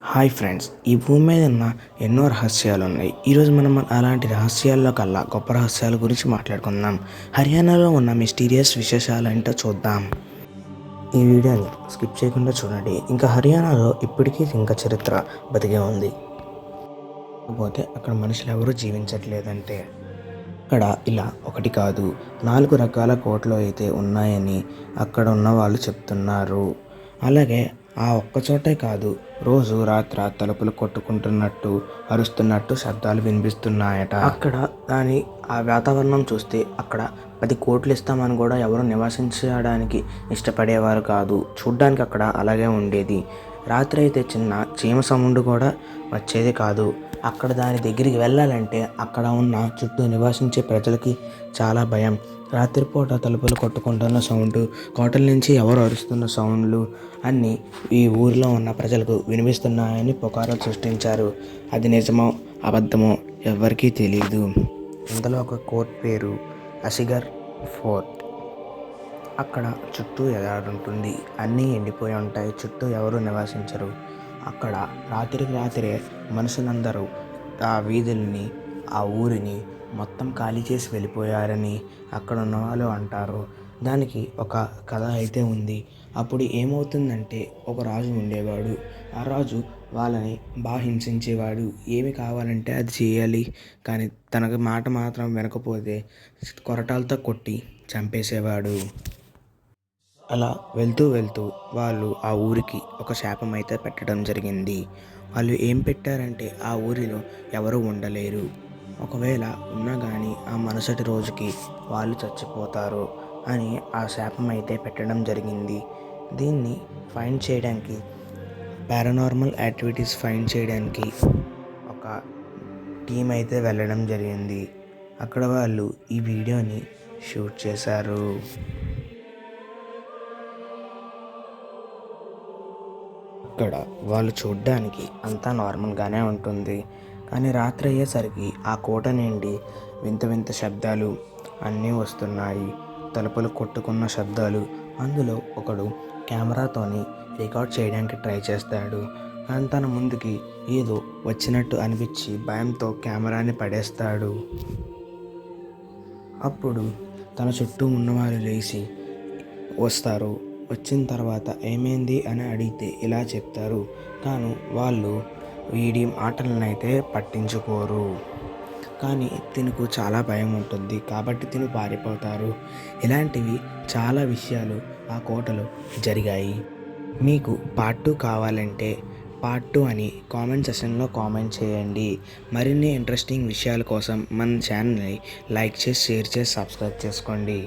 Hi friends, ఈ భూమి మీద ఉన్న ఎన్నో రహస్యాలు ఉన్నాయి. ఈరోజు మనం అలాంటి రహస్యాల్లో కల్లా గొప్ప రహస్యాల గురించి మాట్లాడుకుందాం. హర్యానాలో ఉన్న మిస్టీరియస్ విశేషాలు ఏంటో చూద్దాం. ఈ వీడియోని స్కిప్ చేయకుండా చూడండి. ఇంకా హర్యానాలో ఇప్పటికీ ఇంకా చరిత్ర బతికే ఉంది. కాకపోతే అక్కడ మనుషులు ఎవరూ జీవించట్లేదంటే అక్కడ ఇలా ఒకటి కాదు 4 రకాల కోటలు అయితే ఉన్నాయని అక్కడ ఉన్న వాళ్ళు చెప్తున్నారు. అలాగే ఆ ఒక్కచోటే కాదు, రోజు రాత్ర తలుపులు కొట్టుకుంటున్నట్టు, అరుస్తున్నట్టు శబ్దాలు వినిపిస్తున్నాయట. అక్కడ ఆ వాతావరణం చూస్తే అక్కడ 10 కోట్లు ఇస్తామని కూడా ఎవరు నివసించడానికి ఇష్టపడేవారు కాదు. చూడ్డానికి అక్కడ అలాగే ఉండేది. రాత్రి అయితే చిన్న చీమ సౌండ్ కూడా వచ్చేది కాదు. అక్కడ దాని దగ్గరికి వెళ్ళాలంటే అక్కడ ఉన్న చుట్టూ నివసించే ప్రజలకి చాలా భయం. రాత్రిపూట తలుపులు కొట్టుకుంటున్న సౌండ్, కోటల నుంచి ఎవరు అరుస్తున్న సౌండ్లు అన్నీ ఈ ఊరిలో ఉన్న ప్రజలకు వినిపిస్తున్నాయని పుకారు సృష్టించారు. అది నిజమో అబద్ధమో ఎవ్వరికీ తెలియదు. ఇందులో ఒక కోర్ట్ పేరు అసిగర్ ఫోర్ట్. అక్కడ చుట్టూ ఎడారుంటుంది. అన్నీ ఎండిపోయి ఉంటాయి. చుట్టూ ఎవరు నివసించరు. అక్కడ రాత్రికి రాత్రే మనుషులందరూ ఆ వీధుల్ని, ఆ ఊరిని మొత్తం ఖాళీ చేసి వెళ్ళిపోయారని అక్కడ ఉన్న వాళ్ళు అంటారు. దానికి ఒక కథ అయితే ఉంది. అప్పుడు ఏమవుతుందంటే, ఒక రాజు ఉండేవాడు. ఆ రాజు వాళ్ళని బాగా హింసించేవాడు. ఏమి కావాలంటే అది చేయాలి, కానీ తనకు మాట మాత్రం వినకపోతే కొరటాలతో కొట్టి చంపేసేవాడు. అలా వెళ్తూ వెళ్తూ వాళ్ళు ఆ ఊరికి ఒక శాపం అయితే పెట్టడం జరిగింది. వాళ్ళు ఏం పెట్టారంటే, ఆ ఊరిలో ఎవరు ఉండలేరు, ఒకవేళ ఉన్నా కానీ ఆ మరుసటి రోజుకి వాళ్ళు చచ్చిపోతారు అని ఆ శాపం అయితే పెట్టడం జరిగింది. దీన్ని ఫైండ్ చేయడానికి, పారానార్మల్ యాక్టివిటీస్ ఫైండ్ చేయడానికి ఒక టీం అయితే వెళ్ళడం జరిగింది. అక్కడ వాళ్ళు ఈ వీడియోని షూట్ చేశారు. అక్కడ వాళ్ళు చూడ్డానికి అంతా నార్మల్గానే ఉంటుంది. కానీ రాత్రి అయ్యేసరికి ఆ కోట నుండి వింత వింత శబ్దాలు అన్నీ వస్తున్నాయి. తలుపులు కొట్టుకున్న శబ్దాలు. అందులో ఒకడు కెమెరాతోని రికార్డ్ చేయడానికి ట్రై చేస్తాడు. కానీ తన ముందుకి ఏదో వచ్చినట్టు అనిపించి భయంతో కెమెరాని పడేస్తాడు. అప్పుడు తన చుట్టూ ఉన్నవారు లేచి వస్తారు. వచ్చిన తర్వాత ఏమైంది అని అడిగితే ఇలా చెప్తారు. కానీ వాళ్ళు వీడి మాటలనైతే పట్టించుకోరు. కానీ తినకు చాలా భయం ఉంటుంది కాబట్టి తిను పారిపోతారు. ఇలాంటివి చాలా విషయాలు ఆ కోటలో జరిగాయి. మీకు పార్ట్ 2 కావాలంటే పార్ట్ 2 అని కామెంట్ సెక్షన్లో కామెంట్ చేయండి. మరిన్ని ఇంట్రెస్టింగ్ విషయాల కోసం మన ఛానల్ని లైక్ చేసి, షేర్ చేసి, సబ్స్క్రైబ్ చేసుకోండి.